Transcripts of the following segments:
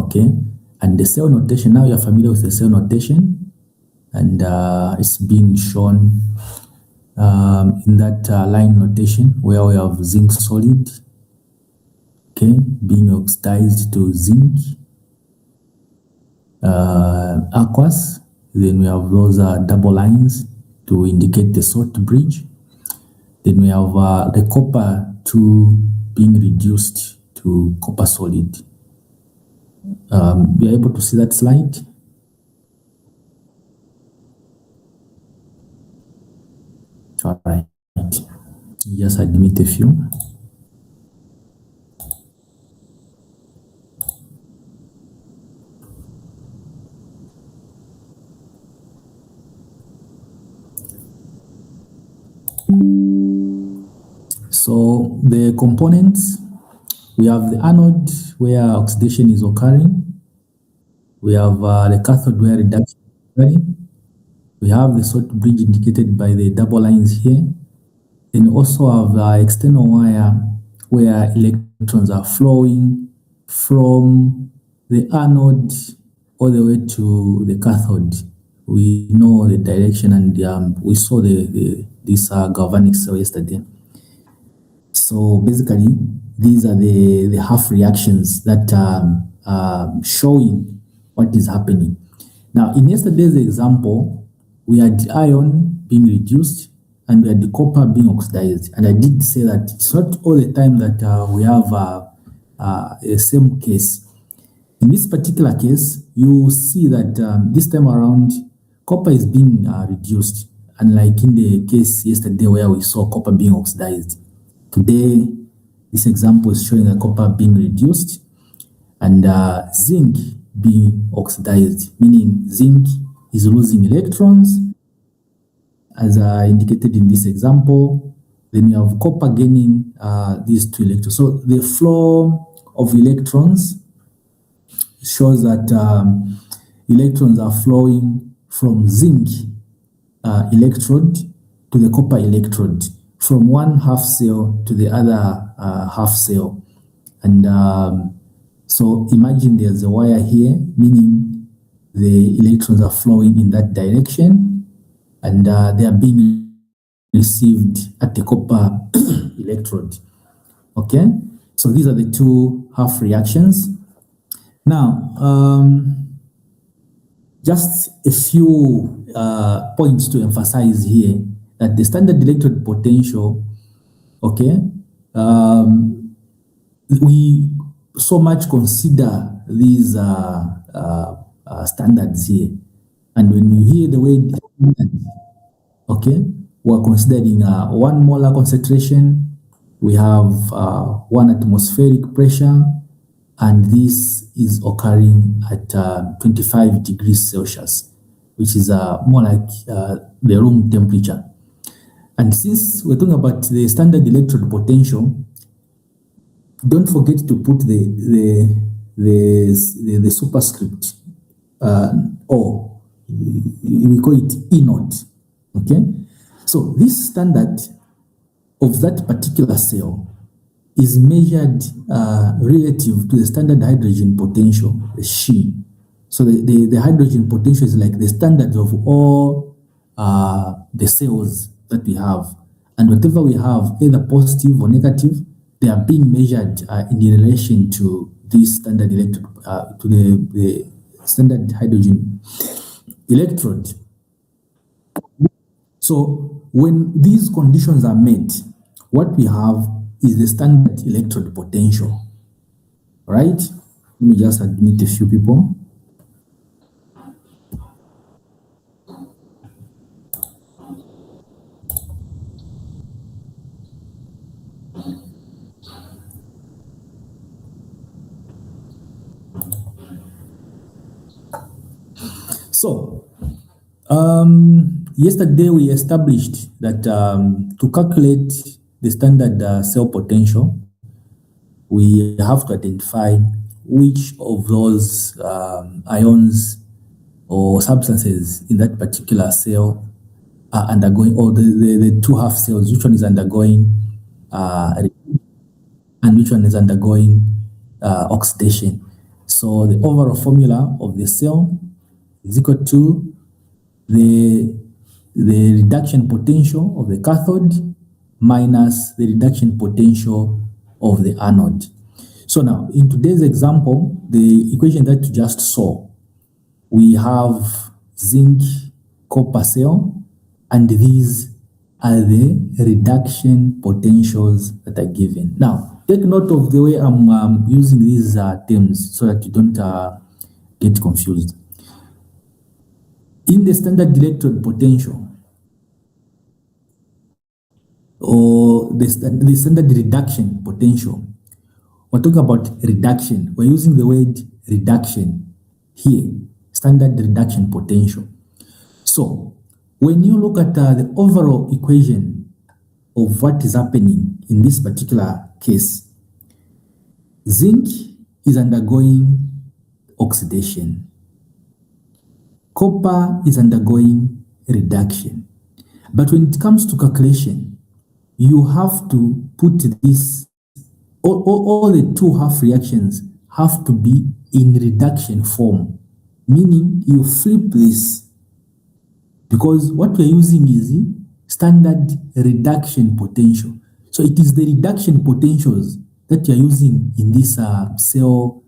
Okay, and the cell notation, now you're familiar with the cell notation, and it's being shown in that line notation where we have zinc solid, okay, being oxidized to zinc, aqueous. Then we have those double lines to indicate the salt bridge. Then we have the copper 2 being reduced to copper solid. We are able to see that slide. All right, just admit a few. So the components, we have the anode where oxidation is occurring. We have the cathode where reduction is occurring. We have the salt bridge indicated by the double lines here. Then also have the external wire where electrons are flowing from the anode all the way to the cathode. We know the direction, and we saw this galvanic cell yesterday. So basically, these are the half reactions that are showing what is happening. Now, in yesterday's example, we had the iron being reduced and we had the copper being oxidized. And I did say that it's not all the time that we have a same case. In this particular case, you see that this time around, copper is being reduced, unlike in the case yesterday where we saw copper being oxidized. Today, this example is showing the copper being reduced and zinc being oxidized, meaning zinc is losing electrons, as indicated in this example. Then you have copper gaining these 2 electrons. So the flow of electrons shows that electrons are flowing from zinc electrode to the copper electrode, from one half cell to the other half cell. And so imagine there's a wire here, meaning the electrons are flowing in that direction, and they are being received at the copper electrode. Okay, so these are the 2 half reactions. Now, just a few points to emphasize here, that the standard electrode potential, okay, we so much consider these standards here. And when you hear the word standard, okay, we're considering 1 molar concentration, we have 1 atmospheric pressure, and this is occurring at 25 degrees Celsius, which is more like the room temperature. And since we're talking about the standard electrode potential, don't forget to put the superscript O. We call it E naught. Okay, so this standard of that particular cell is measured relative to the standard hydrogen potential, the She. So the hydrogen potential is like the standard of all the cells that we have, and whatever we have, either positive or negative, they are being measured in relation to this standard electrode, to the standard hydrogen electrode. So when these conditions are met, what we have is the standard electrode potential, right? Let me just admit a few people. So, yesterday we established that to calculate the standard cell potential, we have to identify which of those ions or substances in that particular cell are undergoing, or the 2 half cells, which one is undergoing and which one is undergoing oxidation. So the overall formula of the cell is equal to the reduction potential of the cathode minus the reduction potential of the anode. So now, in today's example, the equation that you just saw, we have zinc copper cell, and these are the reduction potentials that are given. Now, take note of the way I'm using these terms so that you don't get confused. In the standard electrode potential, or the standard reduction potential, we're talking about reduction. We're using the word reduction here, standard reduction potential. So when you look at the overall equation of what is happening in this particular case, zinc is undergoing oxidation. Copper is undergoing reduction. But when it comes to calculation, you have to put this, all the two half reactions have to be in reduction form, meaning you flip this, because what we're using is standard reduction potential. So it is the reduction potentials that you're using in this cell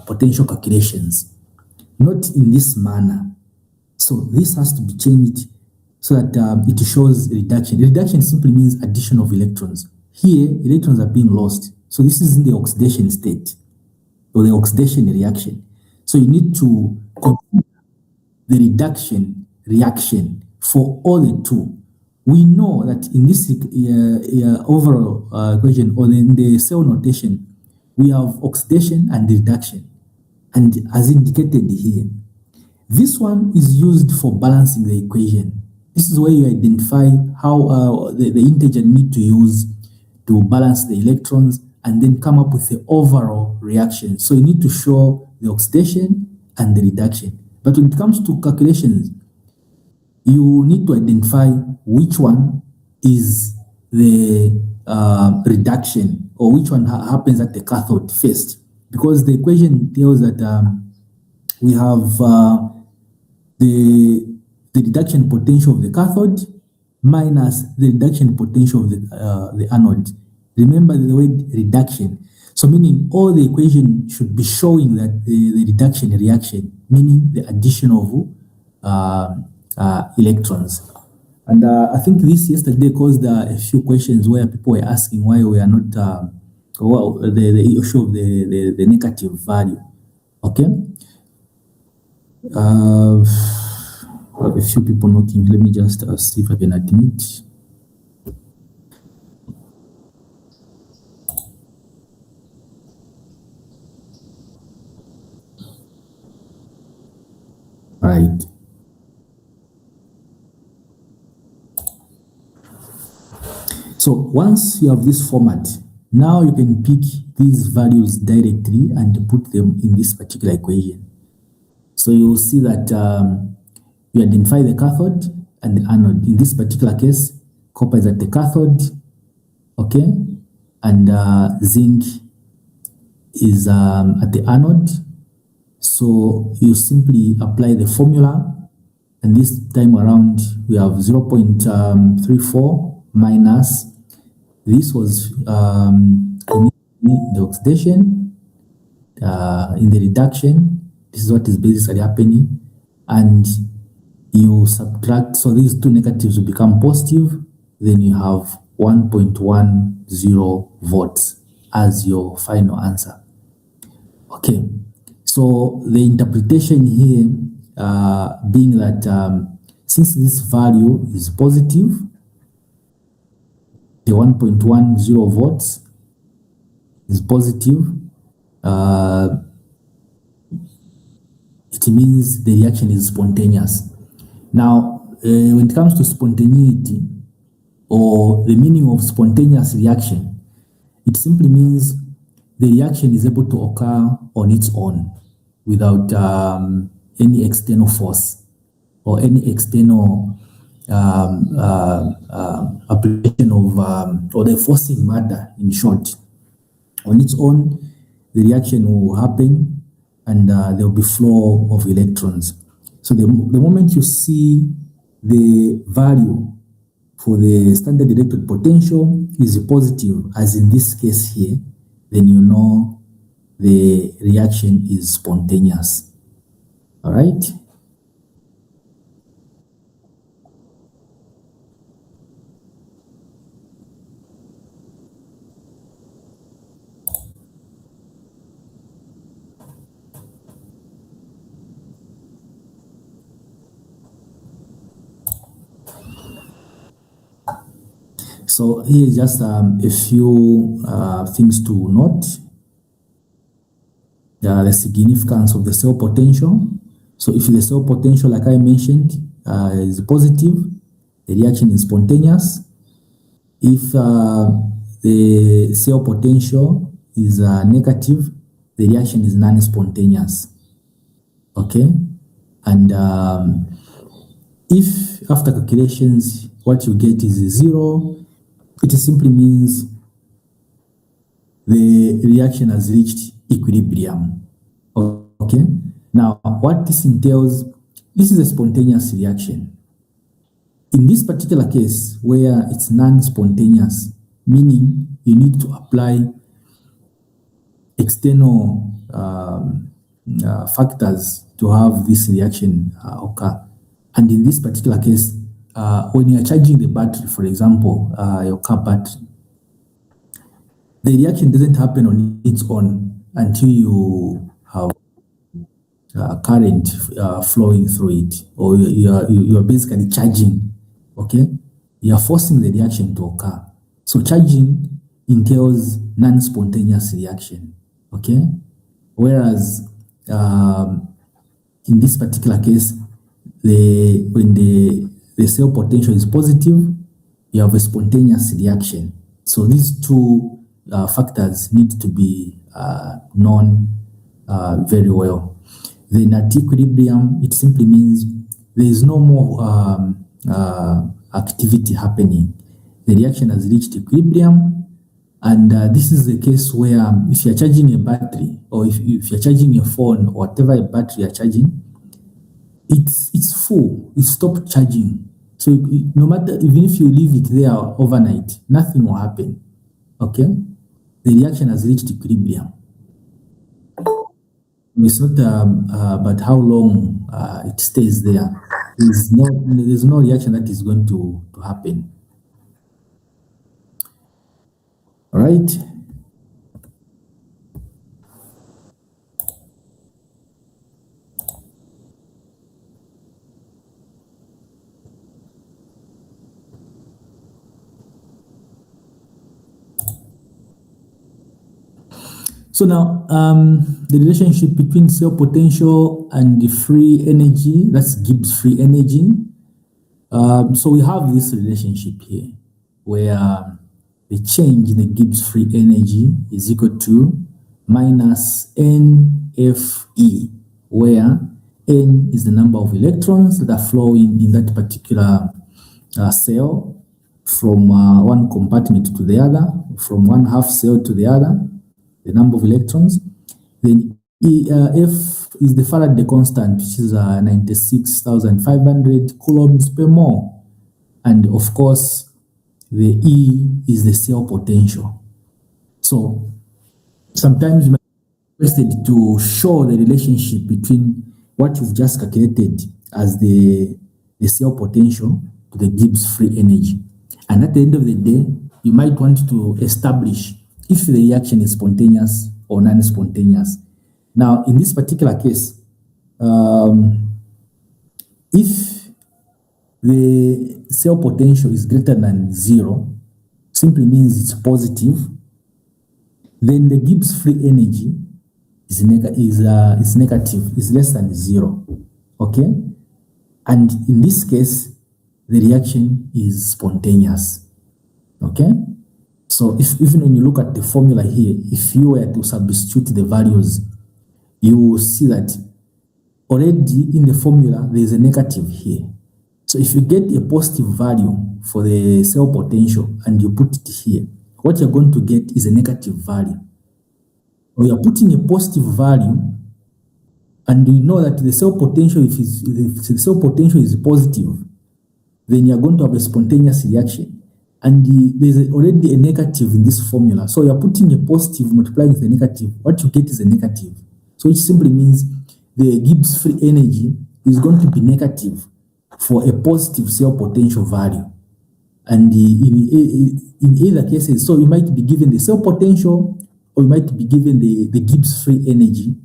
potential calculations, not in this manner. So this has to be changed so that it shows reduction. Reduction simply means addition of electrons. Here, electrons are being lost. So this is in the oxidation state, or the oxidation reaction. So you need to consider the reduction reaction for all the two. We know that in this overall equation, or in the cell notation, we have oxidation and reduction, and as indicated here, this one is used for balancing the equation. This is where you identify how the integer need to use to balance the electrons and then come up with the overall reaction. So you need to show the oxidation and the reduction. But when it comes to calculations, you need to identify which one is the reduction, or which one happens at the cathode first, because the equation tells that we have the reduction potential of the cathode minus the reduction potential of the anode. Remember the word reduction. So meaning all the equation should be showing that the reduction reaction, meaning the addition of electrons. And I think this yesterday caused a few questions where people were asking why we are not, the issue of the negative value. Okay. I have a few people knocking. Let me just see if I can admit. Right. So once you have this format, now you can pick these values directly and put them in this particular equation. So you will see that you identify the cathode and the anode. In this particular case, copper is at the cathode, okay, and zinc is at the anode. So you simply apply the formula, and this time around we have 0.34 minus, this was in the oxidation, in the reduction, this is what is basically happening, and you subtract, so these two negatives will become positive, then you have 1.10 volts as your final answer. Okay, so the interpretation here being that since this value is positive, the 1.10 volts is positive, it means the reaction is spontaneous. Now, when it comes to spontaneity, or the meaning of spontaneous reaction, it simply means the reaction is able to occur on its own without any external force or any external application of or the forcing matter. In short, on its own, the reaction will happen and there will be flow of electrons. So the moment you see the value for the standard electrode potential is positive, as in this case here, then you know the reaction is spontaneous. All right. So here is just a few things to note. The significance of the cell potential. So if the cell potential, like I mentioned, is positive, the reaction is spontaneous. If the cell potential is negative, the reaction is non-spontaneous. Okay? And if after calculations what you get is 0, it simply means the reaction has reached equilibrium. Okay? Now, what this entails, this is a spontaneous reaction. In this particular case, where it's non-spontaneous, meaning you need to apply external factors to have this reaction occur. And in this particular case, when you are charging the battery, for example, your car battery, the reaction doesn't happen on its own until you have current flowing through it, or you are basically charging. Okay, you are forcing the reaction to occur. So charging entails non-spontaneous reaction. Okay, whereas in this particular case, when the cell potential is positive, you have a spontaneous reaction. So these two factors need to be known very well. Then at equilibrium, it simply means there is no more activity happening. The reaction has reached equilibrium, and this is the case where if you're charging a battery, or if you're charging a phone, or whatever battery you're charging, it's full, it stopped charging. So no matter, even if you leave it there overnight, nothing will happen. Okay? The reaction has reached equilibrium. It's not about how long it stays there. There's no reaction that is going to happen. All right? So now, the relationship between cell potential and the free energy, that's Gibbs free energy. So we have this relationship here, where the change in the Gibbs free energy is equal to minus NFE, where N is the number of electrons that are flowing in that particular cell from one compartment to the other, from one half cell to the other, the number of electrons. Then F is the Faraday constant, which is 96,500 coulombs per mole. And of course, the E is the cell potential. So sometimes you might be interested to show the relationship between what you've just calculated as the cell potential to the Gibbs free energy. And at the end of the day, you might want to establish if the reaction is spontaneous or non-spontaneous. Now, in this particular case, if the cell potential is greater than 0, simply means it's positive, then the Gibbs free energy is negative, is less than 0. Okay? And in this case, the reaction is spontaneous. Okay? So even when you look at the formula here, if you were to substitute the values, you will see that already in the formula, there is a negative here. So if you get a positive value for the cell potential and you put it here, what you're going to get is a negative value. Or you're putting a positive value And we know that the cell potential, if the cell potential is positive, then you're going to have a spontaneous reaction. And there's already a negative in this formula. So you're putting a positive multiplying with a negative. What you get is a negative. So it simply means the Gibbs free energy is going to be negative for a positive cell potential value. And in either cases, so you might be given the cell potential or you might be given the Gibbs free energy.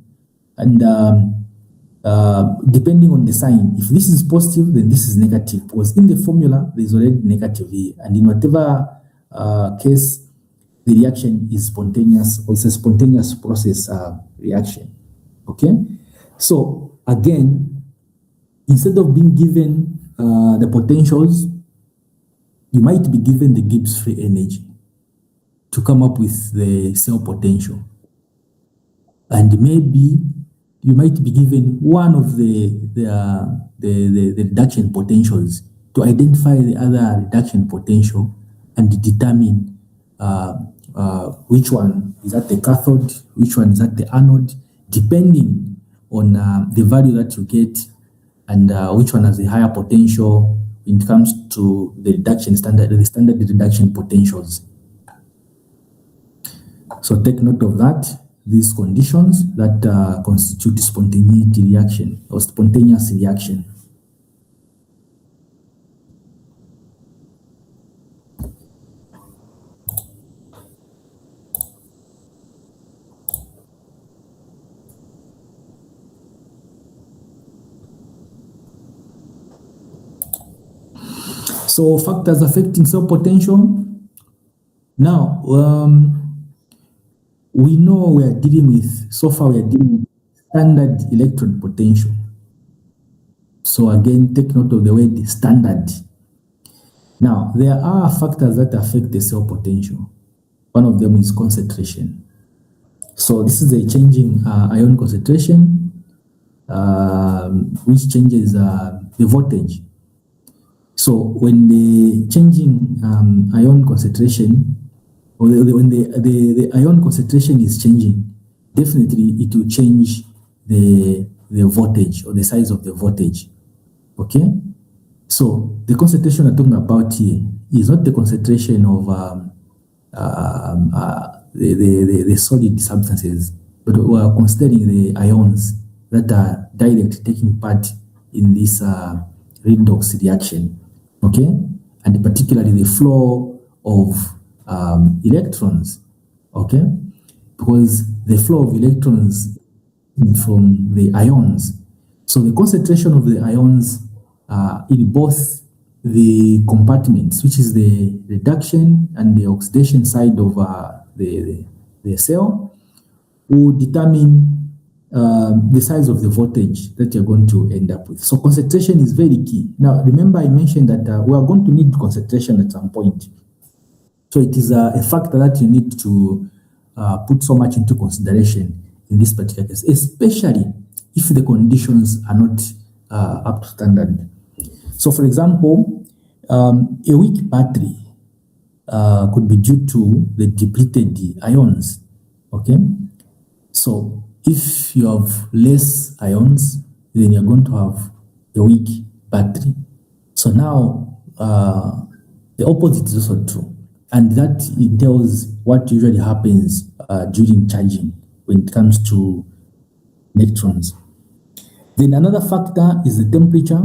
And depending on the sign, if this is positive, then this is negative, because in the formula, there's already negative here. And in whatever case, the reaction is spontaneous, or it's a spontaneous process reaction. Okay? So, again, instead of being given the potentials, you might be given the Gibbs free energy to come up with the cell potential. And maybe you might be given one of the reduction potentials to identify the other reduction potential and determine which one is at the cathode, which one is at the anode, depending on the value that you get and which one has a higher potential when it comes to the standard reduction potentials. So take note of that. These conditions that constitute spontaneity reaction or spontaneous reaction. So factors affecting cell potential. Now, we know we are dealing with, so far we are dealing with standard electrode potential. So again, take note of the word standard. Now, there are factors that affect the cell potential. One of them is concentration. So this is a changing ion concentration, which changes the voltage. So when the changing ion concentration, or when the ion concentration is changing, definitely it will change the voltage or the size of the voltage. Okay? So the concentration I'm talking about here is not the concentration of the solid substances, but we are considering the ions that are directly taking part in this redox reaction. Okay? And particularly the flow of electrons, okay? Because the flow of electrons from the ions. So the concentration of the ions in both the compartments, which is the reduction and the oxidation side of the cell, will determine the size of the voltage that you're going to end up with. So concentration is very key. Now, remember I mentioned that we are going to need concentration at some point. So it is a factor that you need to put so much into consideration in this particular case, especially if the conditions are not up to standard. So for example, a weak battery could be due to the depleted ions, okay? So if you have less ions, then you're going to have a weak battery. So now the opposite is also true. And that entails what usually happens during charging when it comes to electrons. Then another factor is the temperature.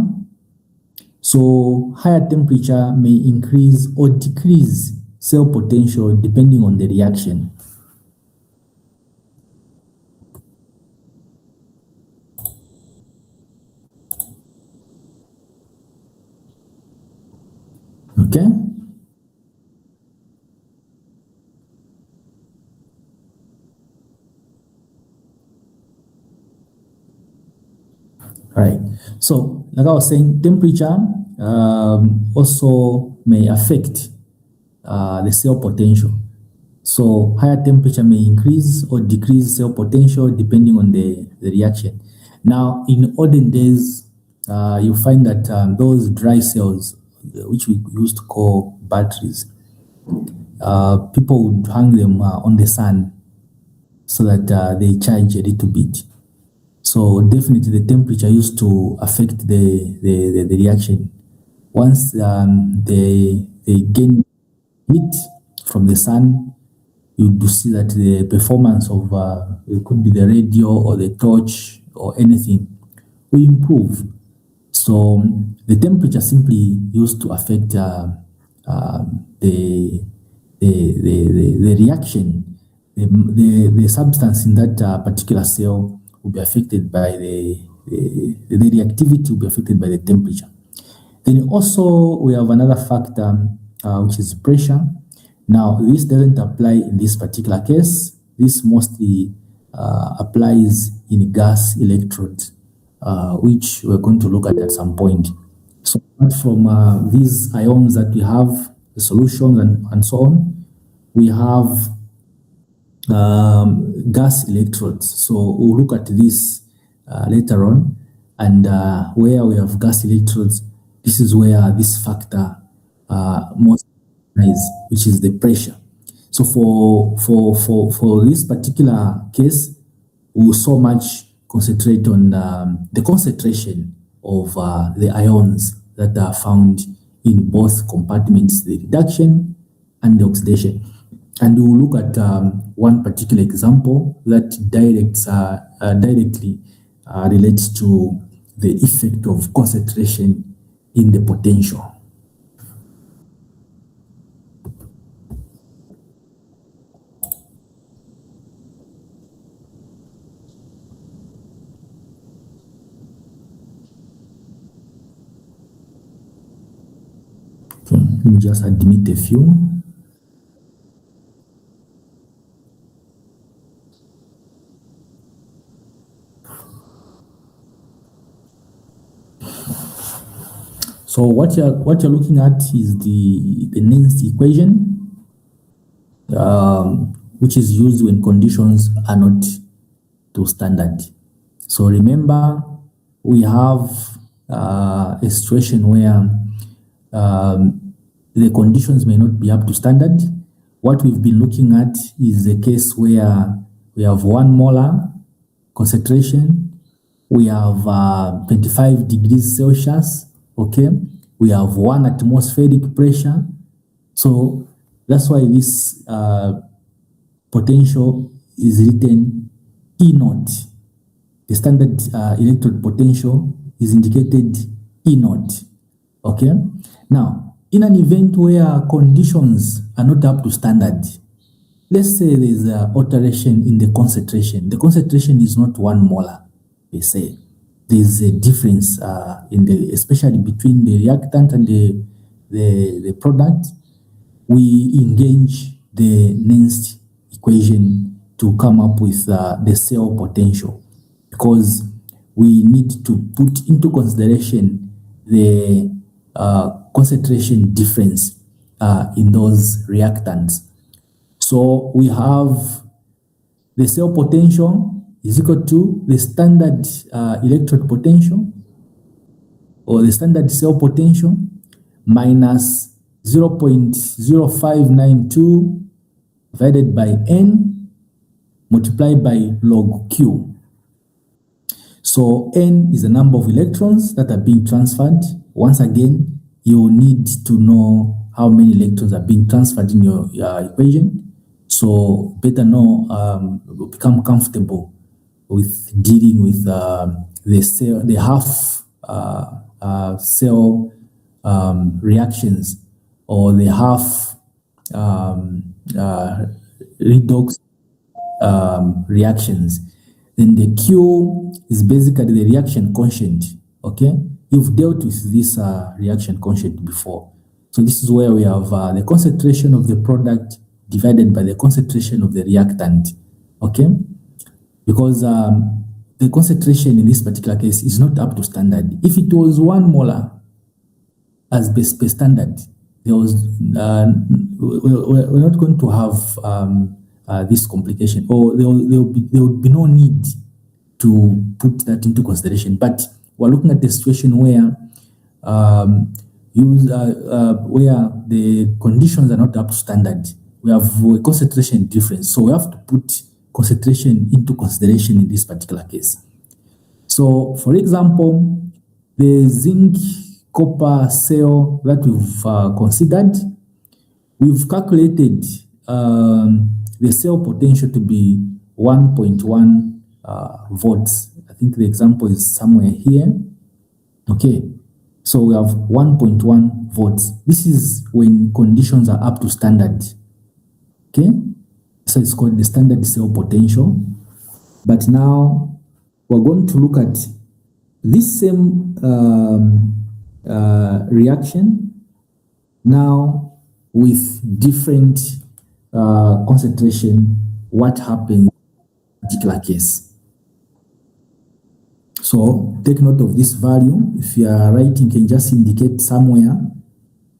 So higher temperature may increase or decrease cell potential depending on the reaction. Okay? Right. So, like I was saying, temperature also may affect the cell potential. So, higher temperature may increase or decrease cell potential depending on the reaction. Now, in olden days, you find that those dry cells, which we used to call batteries, people would hang them on the sun so that they charge a little bit. So definitely the temperature used to affect the reaction. Once they gain heat from the sun, you do see that the performance of it could be the radio or the torch or anything will improve. So the temperature simply used to affect the, the reaction, the substance in that particular cell will be affected by the reactivity will be affected by the temperature. Then also we have another factor which is pressure. Now this doesn't apply in this particular case. This mostly applies in gas electrodes, which we're going to look at some point. So apart from these ions that we have, the solutions and so on, we have gas electrodes. So we'll look at this later on, and where we have gas electrodes, this is where this factor most is, which is the pressure. So for this particular case, we'll so much concentrate on the concentration of the ions that are found in both compartments, the reduction and the oxidation. And we'll look at one particular example that directly relates to the effect of concentration in the potential. Okay, let me just admit a few. So what you're looking at is the Nernst equation, which is used when conditions are not to standard. So remember, we have a situation where the conditions may not be up to standard. What we've been looking at is the case where we have 1 molar concentration, we have 25 degrees Celsius, okay? We have 1 atmospheric pressure. So that's why this potential is written E naught. The standard electrode potential is indicated E naught, okay? Now, in an event where conditions are not up to standard, let's say there's an alteration in the concentration. The concentration is not 1 molar, per se. There's a difference especially between the reactant and the product. We engage the Nernst equation to come up with the cell potential, because we need to put into consideration the concentration difference in those reactants. So we have the cell potential is equal to the standard electrode potential, or the standard cell potential, minus 0.0592 divided by N multiplied by log Q. So N is the number of electrons that are being transferred. Once again, you need to know how many electrons are being transferred in your equation. So better know, become comfortable with dealing with the cell, the half cell reactions, or the half redox reactions. Then the Q is basically the reaction quotient, okay? You've dealt with this reaction quotient before. So this is where we have the concentration of the product divided by the concentration of the reactant, okay? Because the concentration in this particular case is not up to standard. If it was 1 molar as per standard, there was we're not going to have this complication, or there would be no need to put that into consideration. But we're looking at a situation where where the conditions are not up to standard. We have a concentration difference, so we have to put concentration into consideration in this particular case. So, for example, the zinc copper cell that we've considered, we've calculated the cell potential to be 1.1 volts. I think the example is somewhere here. Okay, so we have 1.1 volts. This is when conditions are up to standard. Okay, so it's called the standard cell potential. But now we're going to look at this same reaction now with different concentration. What happens in this particular case? So take note of this value. If you are writing, you can just indicate somewhere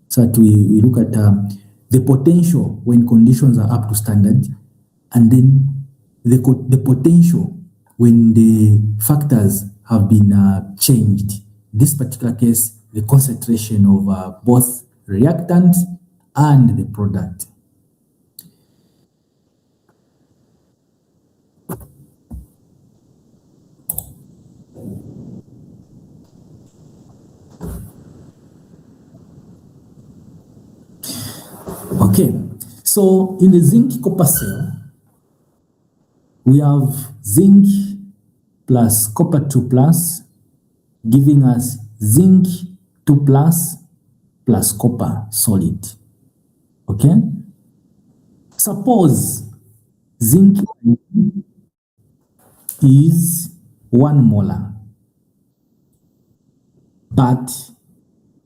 so that we look at the potential when conditions are up to standard, and then the potential when the factors have been changed. In this particular case, the concentration of both reactant and the product. Okay, so in the zinc copper cell, we have zinc plus copper 2 plus, giving us zinc 2 plus plus copper solid. Okay, suppose zinc is 1 molar, but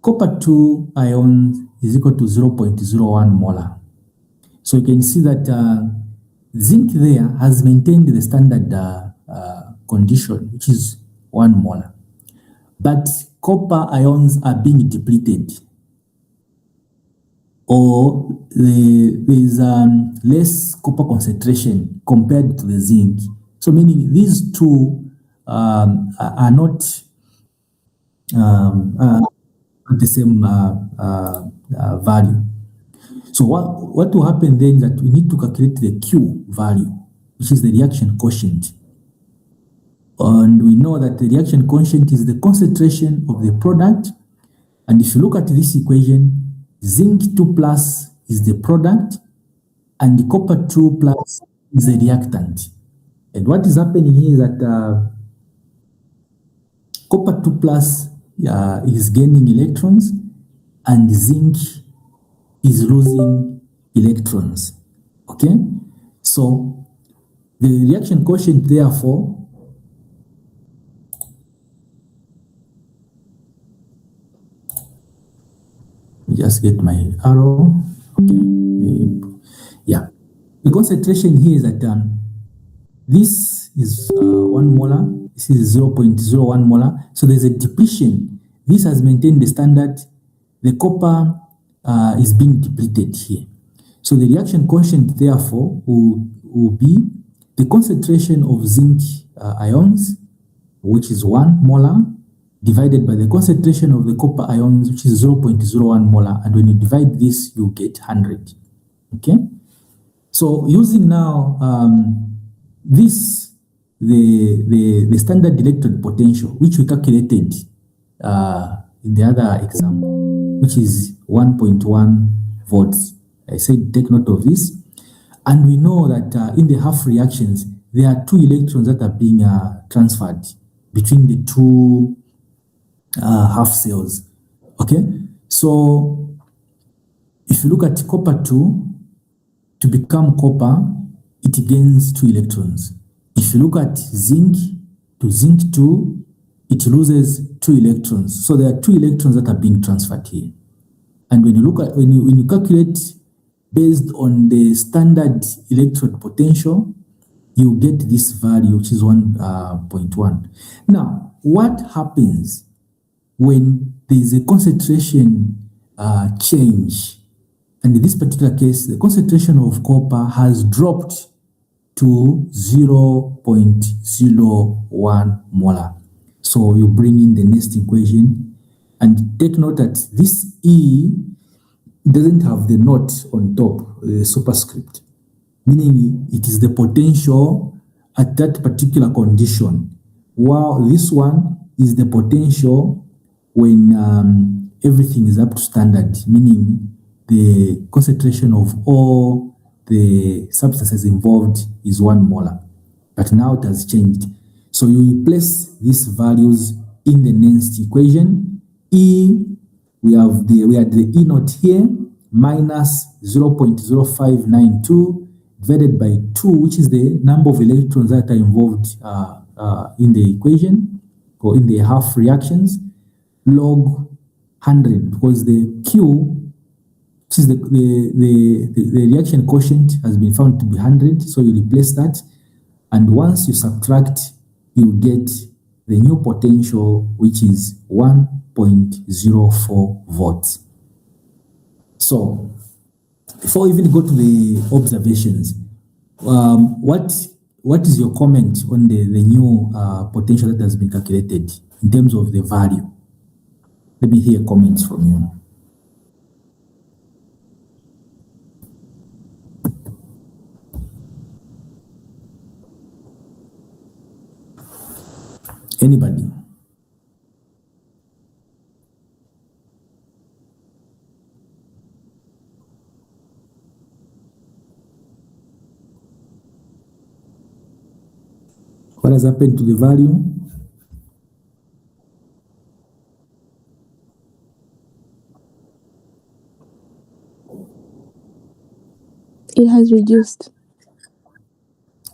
copper 2 ion is equal to 0.01 molar. So you can see that zinc there has maintained the standard condition, which is 1 molar. But copper ions are being depleted, or there is less copper concentration compared to the zinc. So meaning these two are not the same value. So what will happen then is that we need to calculate the Q value, which is the reaction quotient. And we know that the reaction quotient is the concentration of the product. And if you look at this equation, zinc 2 plus is the product and the copper 2 plus is the reactant. And what is happening here is that copper 2 plus is gaining electrons and zinc is losing electrons. Okay, so the reaction quotient therefore just get my arrow. Okay, yeah, the concentration here is that this is 1 molar, this is 0.01 molar, so there's a depletion. This has maintained the standard. The copper is being depleted here. So the reaction quotient therefore will be the concentration of zinc ions, which is 1 molar, divided by the concentration of the copper ions, which is 0.01 molar. And when you divide this, you get 100. Okay? So using now the standard electrode potential, which we calculated in the other example, which is 1.1 volts. I said take note of this. And we know that in the half reactions, there are 2 electrons that are being transferred between the 2 half cells. Okay, so if you look at copper 2, to become copper, it gains 2 electrons. If you look at zinc to zinc 2, it loses 2 electrons. So there are 2 electrons that are being transferred here. And when you look at when you calculate based on the standard electrode potential, you get this value, which is 1.1. Now, what happens when there is a concentration change? And in this particular case, the concentration of copper has dropped to 0.01 molar. So you bring in the next equation and take note that this E doesn't have the note on top, the superscript, meaning it is the potential at that particular condition. while this one is the potential when everything is up to standard, meaning the concentration of all the substances involved is 1 molar. But now it has changed. So you replace these values in the Nernst equation. E, we had the E naught here, minus 0.0592 divided by 2, which is the number of electrons that are involved in the equation or in the half reactions, log 100, because the Q, which is the reaction quotient, has been found to be 100. So you replace that, and once you subtract, you get the new potential, which is 1.04 volts. So before we even go to the observations, what is your comment on the new potential that has been calculated in terms of the value? Let me hear comments from you. Anybody? What has happened to the value? It has reduced.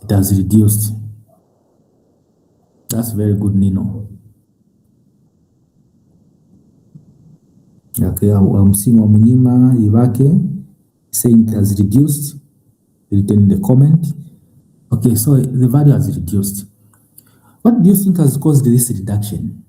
It has reduced. That's very good, Nino. Okay, I'm seeing Wamunyima Ivake saying it has reduced. Written in the comment. Okay, so the value has reduced. What do you think has caused this reduction?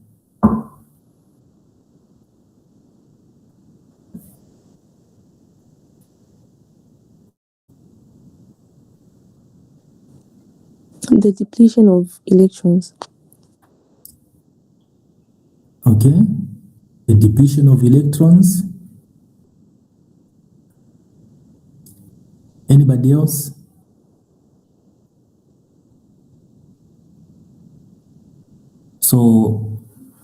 The depletion of electrons. Okay, the depletion of electrons. Anybody else? So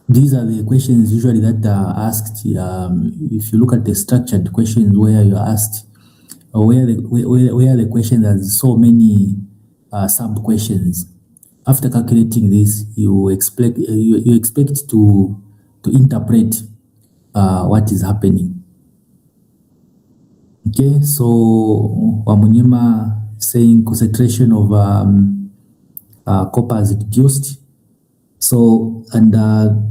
these are the questions usually that are asked. If you look at the structured questions where you are asked, or where the question has so many sub questions. After calculating this, you expect to interpret what is happening. Okay, so Wamunyima saying concentration of copper is reduced. So, and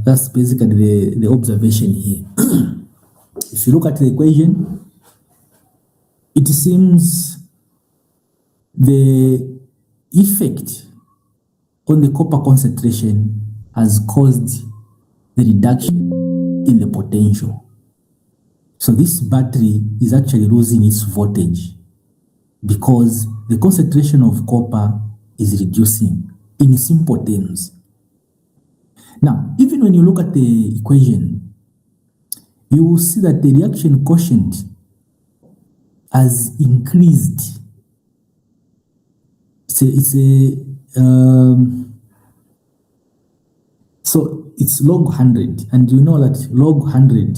that's basically the observation here. If you look at the equation, it seems the effect on the copper concentration has caused the reduction in the potential. So this battery is actually losing its voltage because the concentration of copper is reducing in simple terms. Now, even when you look at the equation, you will see that the reaction quotient has increased. So it's log 100, and you know that log 100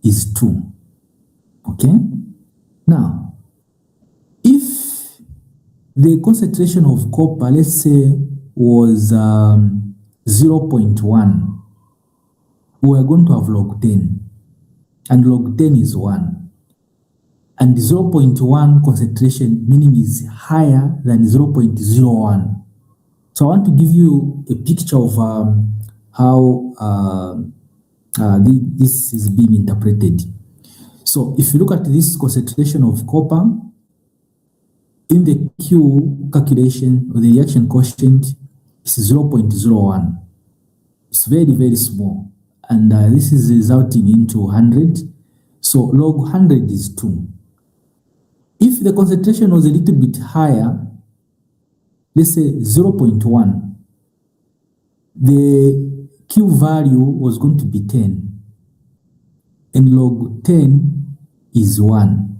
is 2. Okay? Now, if the concentration of copper, let's say, was 0.1, we are going to have log 10, and log 10 is 1. And 0.1 concentration, meaning is higher than 0.01. So I want to give you a picture of how this is being interpreted. So if you look at this concentration of copper, in the Q calculation or the reaction quotient, it's 0.01. It's very, very small. And this is resulting into 100. So log 100 is 2. If the concentration was a little bit higher, let's say 0.1, the Q value was going to be 10. And log 10 is 1.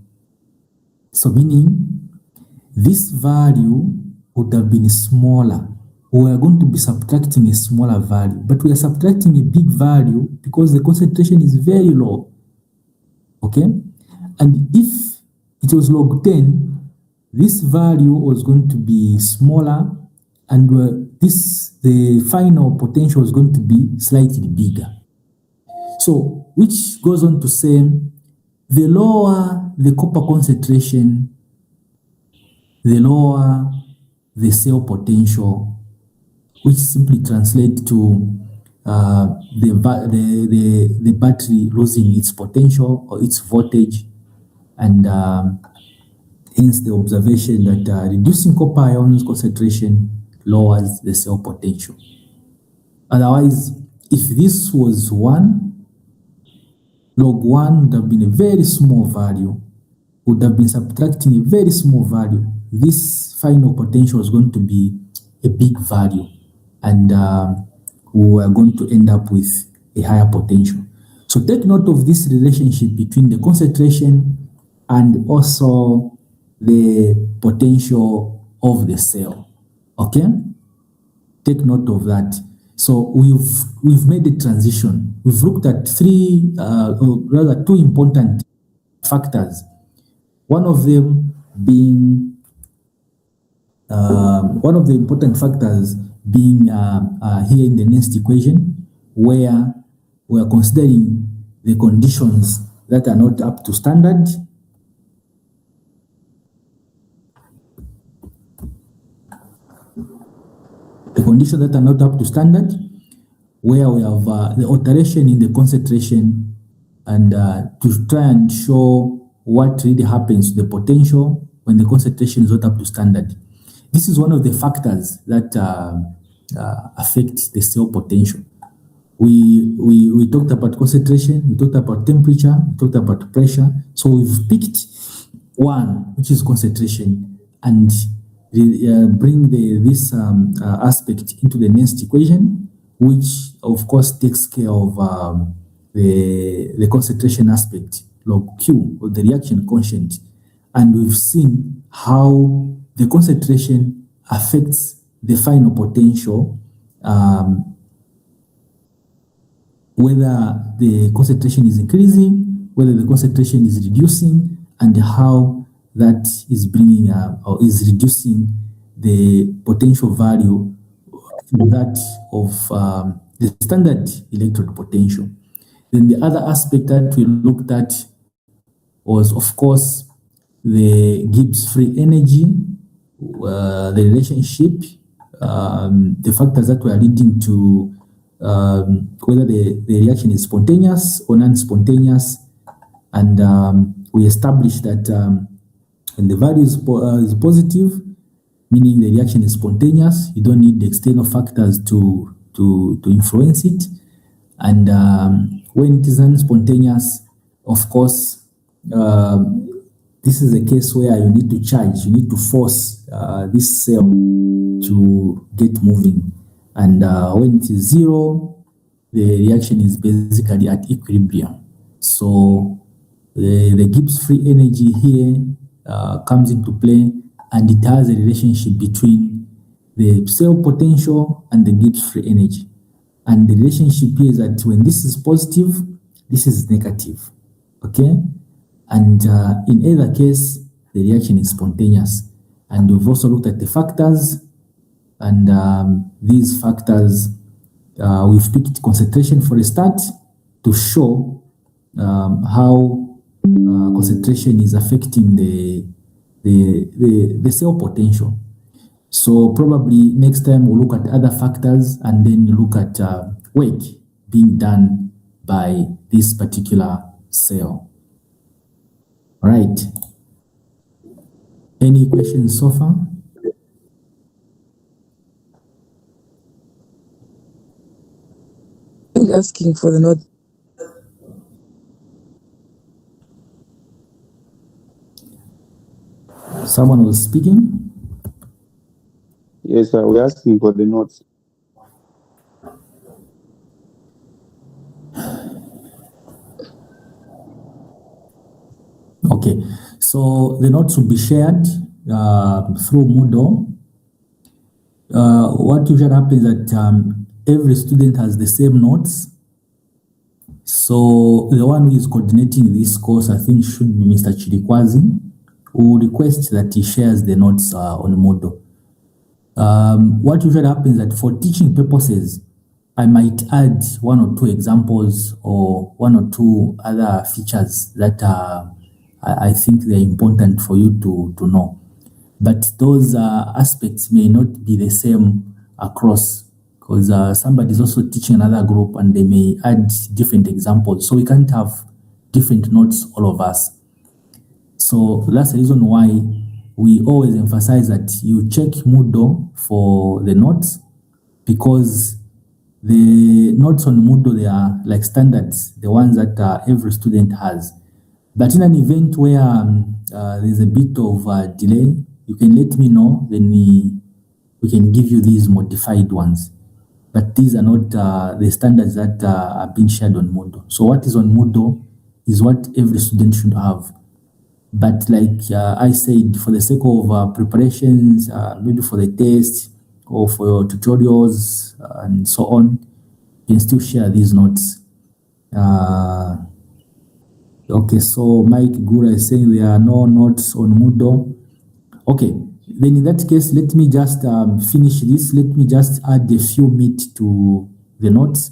So meaning this value would have been smaller, we are going to be subtracting a smaller value, but we are subtracting a big value because the concentration is very low. Okay, and if it was log 10, this value was going to be smaller, and the final potential is going to be slightly bigger. So, which goes on to say, the lower the copper concentration, the lower the cell potential, which simply translates to the battery losing its potential or its voltage, and hence the observation that reducing copper ions concentration lowers the cell potential. Otherwise, if this was 1, log 1 would have been a very small value, would have been subtracting a very small value. This final potential is going to be a big value, and we are going to end up with a higher potential. So take note of this relationship between the concentration and also the potential of the cell. Okay? Take note of that. So we've made a transition. We've looked at 2 important factors. One of them being one of the important factors being here in the Nernst equation, where we are considering the conditions that are not up to standard. The conditions that are not up to standard, where we have the alteration in the concentration, and to try and show what really happens to the potential when the concentration is not up to standard. This is one of the factors that affect the cell potential. We talked about concentration, we talked about temperature, we talked about pressure. So we've picked one, which is concentration, and bring this aspect into the Nernst equation, which of course takes care of the concentration aspect, log Q, or the reaction constant. And we've seen how the concentration affects the final potential, whether the concentration is increasing, whether the concentration is reducing, and how that is bringing or is reducing the potential value to that of the standard electrode potential. Then the other aspect that we looked at was, of course, the Gibbs free energy, the relationship, the factors that were leading to whether the reaction is spontaneous or non-spontaneous, and we established that when the value is positive, meaning the reaction is spontaneous, you don't need the external factors to influence it, and when it is non-spontaneous, of course, this is a case where you need to charge, you need to force this cell to get moving. And when it is 0, the reaction is basically at equilibrium. So the Gibbs free energy here comes into play, and it has a relationship between the cell potential and the Gibbs free energy. And the relationship here is that when this is positive, this is negative. Okay? And in either case, the reaction is spontaneous. And we've also looked at the factors, and these factors, we've picked concentration for a start to show how concentration is affecting the cell potential. So probably next time we'll look at other factors, and then look at work being done by this particular cell. All right. Any questions so far? Asking for the note. Someone was speaking? Yes, sir. We're asking for the notes. Okay, so the notes will be shared through Moodle. what usually happens is that every student has the same notes. So the one who is coordinating this course, I think, should be Mr. Chirikwazi, who requests that he shares the notes on Moodle. What usually happens is that for teaching purposes, I might add one or two examples or one or two other features that I think they're important for you to know. But those aspects may not be the same across, because somebody is also teaching another group and they may add different examples. So we can't have different notes, all of us. So that's the reason why we always emphasize that you check Moodle for the notes, because the notes on Moodle, they are like standards, the ones that every student has. But in an event where there's a bit of delay, you can let me know, then we can give you these modified ones. But these are not the standards that are being shared on Moodle. So what is on Moodle is what every student should have. But like I said, for the sake of preparations, maybe for the test or for your tutorials and so on, you can still share these notes. Okay, so Mike Gura is saying there are no notes on Moodle. Okay, then in that case, let me just finish this. Let me just add a few meat to the notes.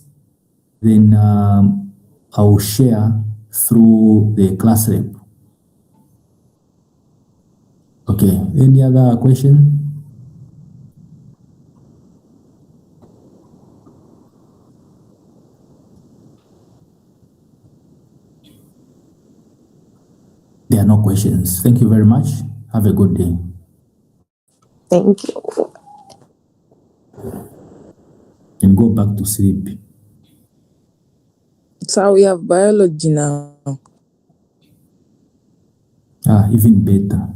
Then I will share through the class rep. Okay, any other question? There are no questions. Thank you very much. Have a good day. Thank you. And go back to sleep. So we have biology now. Even better.